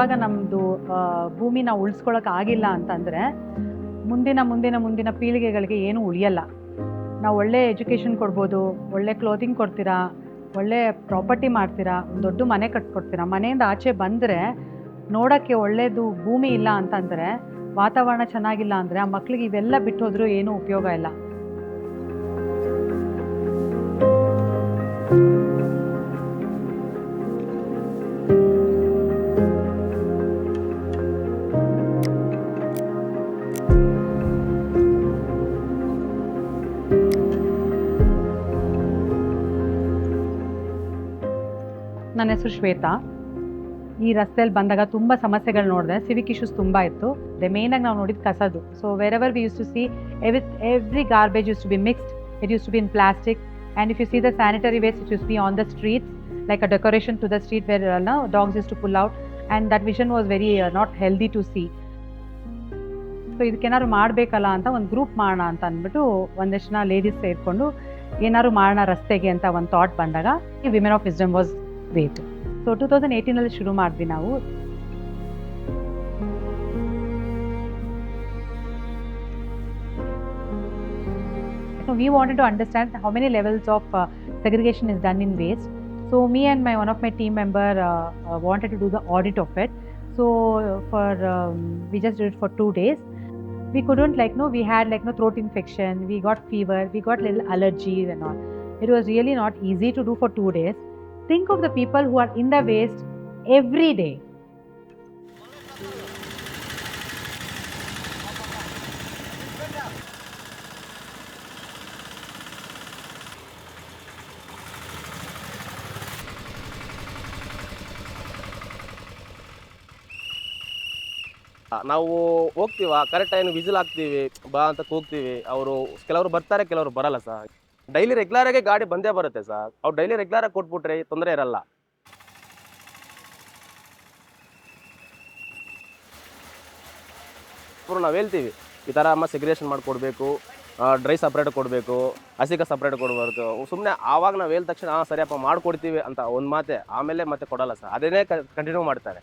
ಇವಾಗ ನಮ್ಮದು ಭೂಮಿನ ಉಳಿಸ್ಕೊಳಕ್ಕೆ ಆಗಿಲ್ಲ ಅಂತಂದರೆ ಮುಂದಿನ ಪೀಳಿಗೆಗಳಿಗೆ ಏನೂ ಉಳಿಯಲ್ಲ. ನಾವು ಒಳ್ಳೆ ಎಜುಕೇಷನ್ ಕೊಡ್ಬೋದು, ಒಳ್ಳೆ ಕ್ಲೋತಿಂಗ್ ಕೊಡ್ತೀರಾ, ಒಳ್ಳೆ ಪ್ರಾಪರ್ಟಿ ಮಾಡ್ತೀರಾ, ಒಂದು ದೊಡ್ಡ ಮನೆ ಕಟ್ಕೊಡ್ತೀರಾ. ಮನೆಯಿಂದ ಆಚೆ ಬಂದರೆ ನೋಡೋಕ್ಕೆ ಒಳ್ಳೆಯದು ಭೂಮಿ ಇಲ್ಲ ಅಂತಂದರೆ, ವಾತಾವರಣ ಚೆನ್ನಾಗಿಲ್ಲ ಅಂದರೆ ಆ ಮಕ್ಳಿಗೆ ಇವೆಲ್ಲ ಬಿಟ್ಟು ಹೋದ್ರೂ ಏನೂ ಉಪಯೋಗ ಇಲ್ಲ. ನನ್ನ ಹೆಸರು ಶ್ವೇತಾ. ಈ ರಸ್ತೆಯಲ್ಲಿ ಬಂದಾಗ ತುಂಬ ಸಮಸ್ಯೆಗಳು ನೋಡಿದೆ. ಸಿವಿಕ್ ಇಶ್ಯೂಸ್ ತುಂಬ ಇತ್ತು. ಮೇಯ್ನಾಗಿ ನಾವು ನೋಡಿದ್ದು ಕಸದು. So wherever we use to see every garbage use to be mixed. It use to be in plastic. And if you see the sanitary waste, it use be on the streets like a decoration to the street where dogs use to pull out. And that vision was very not healthy to see. So ಇದಕ್ಕೇನಾದ್ರು ಮಾಡಬೇಕಲ್ಲ ಅಂತ ಒಂದು group ಮಾಡೋಣ ಅಂತ ಅಂದ್ಬಿಟ್ಟು ಒಂದಷ್ಟು ಜನ ladies ಸೇರಿಕೊಂಡು ಏನಾದ್ರು ಮಾಡೋಣ ರಸ್ತೆಗೆ ಅಂತ ಒಂದು ಥಾಟ್ ಬಂದಾಗ ಈ women of wisdom was great. So 2018 ಶುರು ಮಾಡಿದ್ವಿ ನಾವು. So we wanted to understand how many levels of segregation is done in waste. So me and one of my team member wanted to do the audit of it. So we just did it for 2 days. We couldn't we had throat infection, we got fever, we got little allergies and all. It was really not easy to do for 2 days. Think of the people who are in the waste every day. ನಾವು ಹೋಗ್ತೀವ, correct time whistle ಹಾಕ್ತೀವಿ, ಬಾ ಅಂತ ಕೂಗ್ತೀವಿ. ಕೆಲವರು ಬರ್ತಾರೆ, ಕೆಲವರು ಬರಲ್ಲ sir. Daily regular ಆಗಿ ಗಾಡಿ ಬಂದೇ ಬರುತ್ತೆ ಸರ್. ಅವ್ರು ಡೈಲಿ ರೆಗ್ಯುಲರ್ ಆಗಿ ಕೊಟ್ಬಿಟ್ರೆ ತೊಂದರೆ ಇರಲ್ಲ. ನಾವು ಹೇಳ್ತೀವಿ ಈ ಥರ ಅಮ್ಮ ಸೆಗ್ರಿಗೇಷನ್ ಮಾಡಿಕೊಡ್ಬೇಕು, ಡ್ರೈ ಸಪ್ರೇಟ್ ಕೊಡಬೇಕು, ಹಸಿಗೆ ಸಪ್ರೇಟ್ ಕೊಡಬಾರ್ದು. ಸುಮ್ಮನೆ ಆವಾಗ ನಾವು ಹೇಳಿದ ತಕ್ಷಣ ಸರಿಯಪ್ಪ ಮಾಡಿಕೊಡ್ತೀವಿ ಅಂತ ಒಂದು ಮಾತೆ, ಆಮೇಲೆ ಮತ್ತೆ ಕೊಡಲ್ಲ ಸರ್. ಅದನ್ನೇ ಕಂಟಿನ್ಯೂ ಮಾಡ್ತಾರೆ.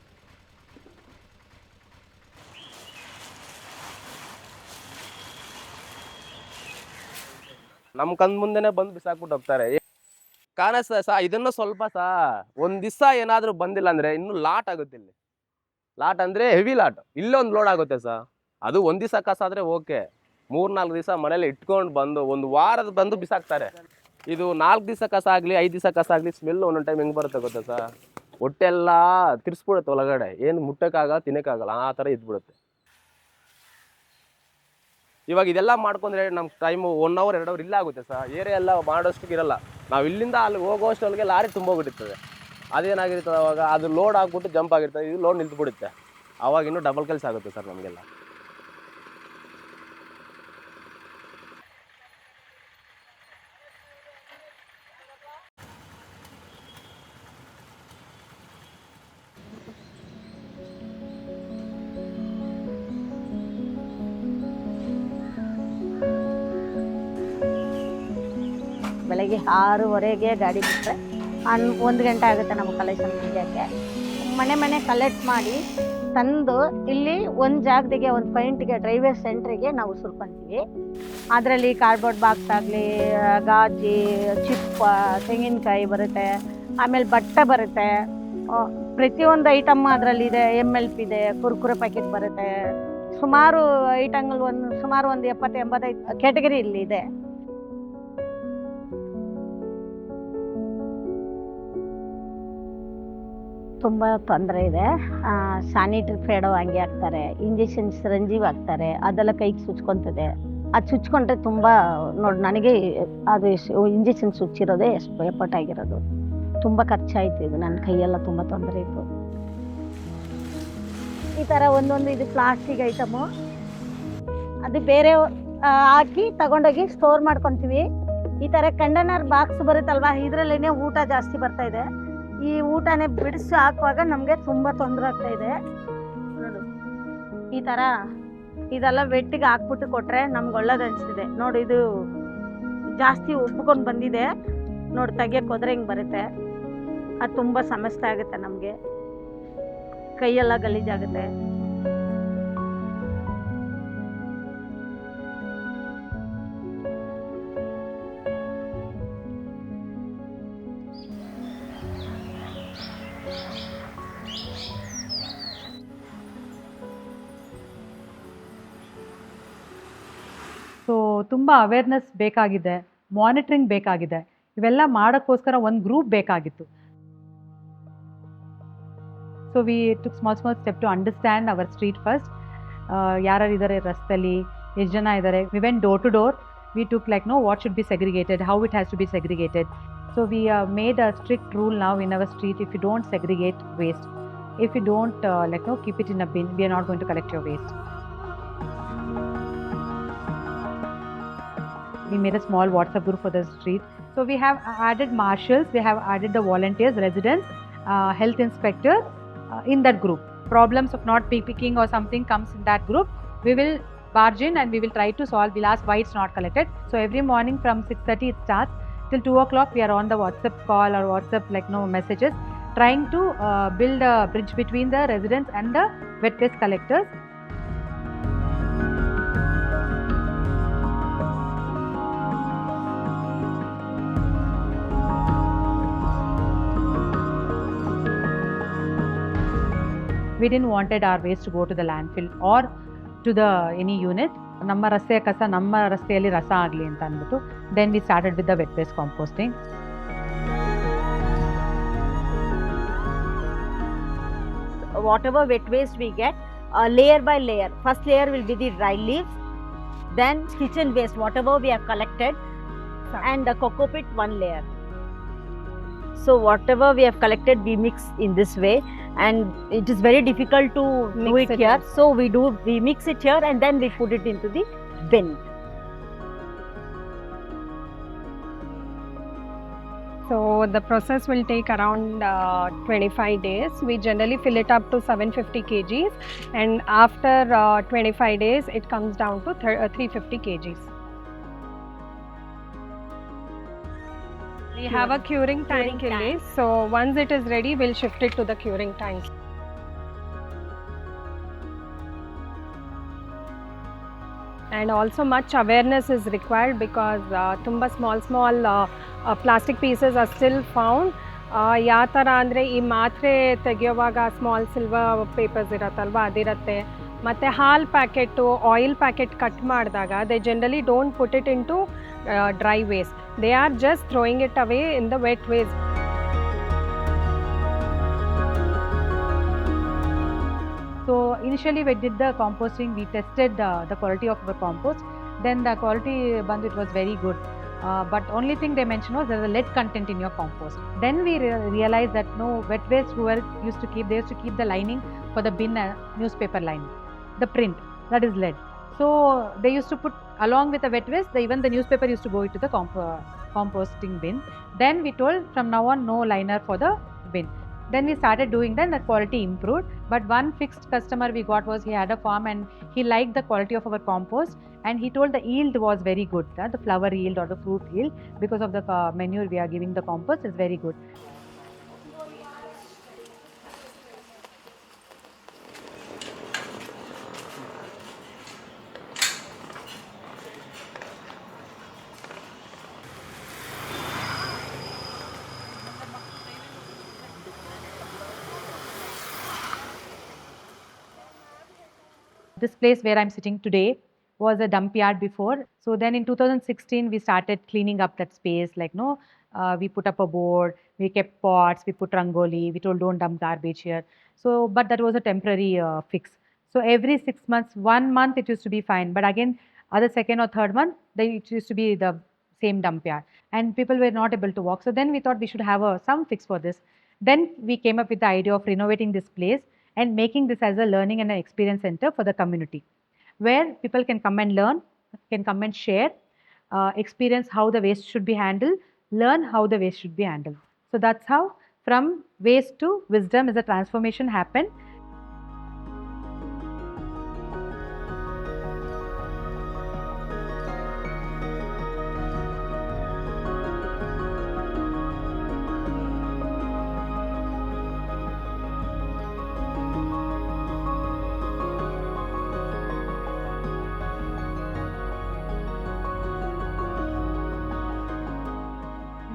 ನಮ್ಮ ಕಣ್ ಮುಂದೆನೇ ಬಂದು ಬಿಸಾಕ್ಬಿಟ್ಟು ಹೋಗ್ತಾರೆ. ಕಾಣಿಸ್ತದೆ ಸಾ ಇದನ್ನು ಸ್ವಲ್ಪ ಒಂದು ದಿವಸ ಏನಾದರೂ ಬಂದಿಲ್ಲ ಅಂದರೆ ಇನ್ನೂ ಲಾಟ್ ಆಗುತ್ತೆ. ಇಲ್ಲಿ ಲಾಟ್ ಅಂದರೆ ಹೆವಿ ಲಾಟ್. ಇಲ್ಲೊಂದು ಲೋಡ್ ಆಗುತ್ತೆ ಸರ್. ಅದು ಒಂದು ದಿವಸ ಕಸ ಆದರೆ ಓಕೆ. 3-4 ದಿವಸ ಮನೇಲಿ ಇಟ್ಕೊಂಡು ಬಂದು ಒಂದು ವಾರದ ಬಂದು ಬಿಸಾಕ್ತಾರೆ. ಇದು 4 ದಿವಸ ಕಸ ಆಗಲಿ 5 ದಿವಸ ಕಸ ಆಗಲಿ ಸ್ಮೆಲ್ ಒಂದೊಂದು ಟೈಮ್ ಹೆಂಗೆ ಬರುತ್ತೆ ಗೊತ್ತಾ ಸರ್? ಹೊಟ್ಟೆಲ್ಲ ತಿರ್ಸ್ಬಿಡುತ್ತೆ ಒಳಗಡೆ. ಏನು ಮುಟ್ಟಕ್ಕಾಗಲ್ಲ, ತಿನ್ನೋಕ್ಕಾಗಲ್ಲ, ಆ ಥರ ಇದ್ಬಿಡುತ್ತೆ. ಇವಾಗ ಇದೆಲ್ಲ ಮಾಡ್ಕೊಂಡ್ರೆ ನಮ್ಮ ಟೈಮು 1 ಅವರ್ 2 ಅವರ್ ಇಲ್ಲ ಆಗುತ್ತೆ ಸರ್. ಏರಿಯಾ ಎಲ್ಲ ಮಾಡೋಷ್ಟಕ್ಕೆ ಇರಲ್ಲ. ನಾವು ಇಲ್ಲಿಂದ ಅಲ್ಲಿ ಹೋಗೋಷ್ಟೊಳಗೆ ಲಾರಿ ತುಂಬೋಗ್ಬಿಟ್ಟಿರ್ತದೆ. ಅದೇನಾಗಿರ್ತದೆ ಅವಾಗ ಅದು ಲೋಡ್ ಆಗ್ಬಿಟ್ಟು ಜಂಪ್ ಆಗಿರ್ತದೆ, ಇದು ಲೋಡ್ ನಿಂತುಬಿಡುತ್ತೆ. ಆವಾಗ ಇನ್ನೂ ಡಬಲ್ ಕೆಲಸ ಆಗುತ್ತೆ ಸರ್ ನಮಗೆಲ್ಲ. ಬೆಳಗ್ಗೆ 6:15ಗೆ ಗಾಡಿ ಬಿಟ್ಟರೆ 1 ಗಂಟೆ ಆಗುತ್ತೆ ನಮಗೆ ಕಲೆಕ್ಷನ್ ಮುಗಿಯೋಕ್ಕೆ. ಮನೆ ಕಲೆಕ್ಟ್ ಮಾಡಿ ತಂದು ಇಲ್ಲಿ ಒಂದು ಜಾಗದಾಗೆ ಒಂದು ಪಾಯಿಂಟ್ಗೆ ಡ್ರೈವೇಜ್ ಸೆಂಟ್ರಿಗೆ ನಾವು ಸುರ್ಕೊಂತೀವಿ. ಅದರಲ್ಲಿ ಕಾರ್ಡ್ಬೋರ್ಡ್ ಬಾಕ್ಸ್ ಆಗಲಿ, ಗಾಜಿ, ಚಿಪ್ಪ, ತೆಂಗಿನಕಾಯಿ ಬರುತ್ತೆ, ಆಮೇಲೆ ಬಟ್ಟೆ ಬರುತ್ತೆ, ಪ್ರತಿಯೊಂದು ಐಟಮ್ ಅದರಲ್ಲಿದೆ. MLP ಇದೆ, ಕುರ್ಕುರೆ ಪ್ಯಾಕೆಟ್ ಬರುತ್ತೆ. ಸುಮಾರು ಐಟಮ್ಗಳು ಸುಮಾರು ಒಂದು 70-85 ಕ್ಯಾಟಗರಿ ಇಲ್ಲಿ ಇದೆ. ತುಂಬ ತೊಂದರೆ ಇದೆ. ಸ್ಯಾನಿಟರಿ ಪ್ಯಾಡು ಹಂಗೆ ಹಾಕ್ತಾರೆ, ಇಂಜೆಕ್ಷನ್ ಸಿರಂಜೀವ್ ಹಾಕ್ತಾರೆ, ಅದೆಲ್ಲ ಕೈಗೆ ಸುಚ್ಕೊತದೆ. ಅದು ಸುಚ್ಕೊಂಡ್ರೆ ತುಂಬ ನೋಡಿ, ನನಗೆ ಅದು ಇಂಜೆಕ್ಷನ್ ಸುಚ್ಚಿರೋದೇ ಎಷ್ಟು ಎಫರ್ಟ್ ಆಗಿರೋದು. ತುಂಬ ಖರ್ಚಾಯಿತು. ಇದು ನನ್ನ ಕೈಯೆಲ್ಲ ತುಂಬ ತೊಂದರೆ ಇತ್ತು. ಈ ಥರ ಒಂದೊಂದು ಇದು ಪ್ಲಾಸ್ಟಿಕ್ ಐಟಮು ಅದು ಬೇರೆ ಹಾಕಿ ತಗೊಂಡೋಗಿ ಸ್ಟೋರ್ ಮಾಡ್ಕೊತೀವಿ. ಈ ಥರ ಕಂಟೈನರ್ ಬಾಕ್ಸ್ ಬರುತ್ತಲ್ವ, ಇದರಲ್ಲೇ ಊಟ ಜಾಸ್ತಿ ಬರ್ತಾಯಿದೆ. ಈ ಊಟನೇ ಬಿಡಿಸಿ ಹಾಕುವಾಗ ನಮಗೆ ತುಂಬ ತೊಂದರೆ ಆಗ್ತಾಯಿದೆ. ನೋಡು, ಈ ಥರ ಇದೆಲ್ಲ ವೆಟ್ಟಿಗೆ ಹಾಕ್ಬಿಟ್ಟು ಕೊಟ್ಟರೆ ನಮ್ಗೆ ಒಳ್ಳೇದು ಅನಿಸ್ತಿದೆ. ನೋಡಿ, ಇದು ಜಾಸ್ತಿ ಉಬ್ಕೊಂಡು ಬಂದಿದೆ. ನೋಡಿ, ತೆಗಿಯೋಕೆ ಹೋದ್ರೆ ಹಿಂಗೆ ಬರುತ್ತೆ. ಅದು ತುಂಬ ಸಮಸ್ಯೆ ಆಗುತ್ತೆ ನಮಗೆ. ಕೈಯೆಲ್ಲ ಗಲೀಜಾಗುತ್ತೆ. ಸೊ ತುಂಬ ಅವೇರ್ನೆಸ್ ಬೇಕಾಗಿದೆ, ಮಾನಿಟ್ರಿಂಗ್ ಬೇಕಾಗಿದೆ. ಇವೆಲ್ಲ ಮಾಡೋಕ್ಕೋಸ್ಕರ ಒಂದು ಗ್ರೂಪ್ ಬೇಕಾಗಿತ್ತು. So we took small step to understand our street first. ಯಾರ್ಯಾರು ಇದ್ದಾರೆ ರಸ್ತೆಯಲ್ಲಿ, ಎಷ್ಟು ಜನ ಇದ್ದಾರೆ. We went door to door. We took what should be segregated, how it has to be segregated. So we made a strict rule now in our street: if you don't segregate waste, if you don't keep it in a bin, we are not going to collect your waste. We made a small WhatsApp group for the street. So we have added marshals, we have added the volunteers, residents, health inspector in that group. Problems of not picking or something comes in that group, we will barge in and we will try to solve. We'll ask why it's not collected. So every morning from 6:30 it starts till 2 o'clock. We are on the WhatsApp call or WhatsApp messages, trying to build a bridge between the residents and the wet waste collectors. We didn't wanted our waste to go to the landfill or to the any unit. ನಮ್ಮ ರಸ್ತೆಯ ಕಸ ನಮ್ಮ ರಸ್ತೆಯಲ್ಲಿ ರಸ ಆಗಲಿ ಅಂತ ಅಂದ್ಬಿಟ್ಟು then we started with the wet waste composting. Whatever wet waste we get, layer by layer. First layer will be the dry leaves, then kitchen waste, whatever we have collected, and the coco pit, one layer. So whatever we have collected, we mix in this way, and it is very difficult to do it here. So we mix it here and then we put it into the bin. So the process will take around 25 days. We generally fill it up to 750 kgs, and after 25 days it comes down to 350 kgs. We have a curing tank ಇಲ್ಲಿ. So once it is ready, we'll shift it to the curing tank. And also much awareness is required because ತುಂಬ small plastic pieces are still found. ಯಾವ ಥರ ಅಂದರೆ ಈ ಮಾತ್ರೆ ತೆಗೆಯುವಾಗ small silver papers ಇರತ್ತಲ್ವ, ಅದಿರುತ್ತೆ. ಮತ್ತು ಹಾಲು ಪ್ಯಾಕೆಟು, ಆಯಿಲ್ ಪ್ಯಾಕೆಟ್ ಕಟ್ ಮಾಡಿದಾಗ they generally don't put it into dry waste. They are just throwing it away in the wet waste. So initially we did the composting, we tested the quality of our compost. Then the quality it was very good. But only thing they mentioned was there's a lead content in your compost. Then we realized that no, wet waste whoever used to keep, they used to keep the lining for the bin, newspaper lining, the print, that is lead. So they used to put along with the wet waste, even the newspaper used to go into the composting bin. Then we told from now on no liner for the bin. Then we started doing that, the quality improved. But one fixed customer we got was he had a farm and he liked the quality of our compost, and he told the yield was very good, the flower yield or the fruit yield, because of the manure we are giving the compost is very good. This place where I'm sitting today was a dump yard before. So then in 2016, we started cleaning up that space. We put up a board, we kept pots, we put rangoli, we told don't dump garbage here. So, but that was a temporary fix. So every 6 months, 1 month it used to be fine. But again, other second or third month, it used to be the same dump yard. And people were not able to walk. So then we thought we should have some fix for this. Then we came up with the idea of renovating this place and making this as a learning and an experience center for the community, where people can come and learn, can come and share, experience how the waste should be handled, learn how the waste should be handled. So that's how from waste to wisdom is a transformation happened.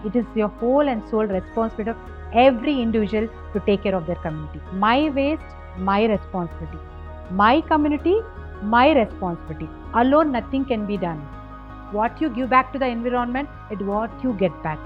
It is your whole and soul responsibility of every individual to take care of their community. My waste, my responsibility. My community, my responsibility. Alone, nothing can be done. What you give back to the environment is what you get back.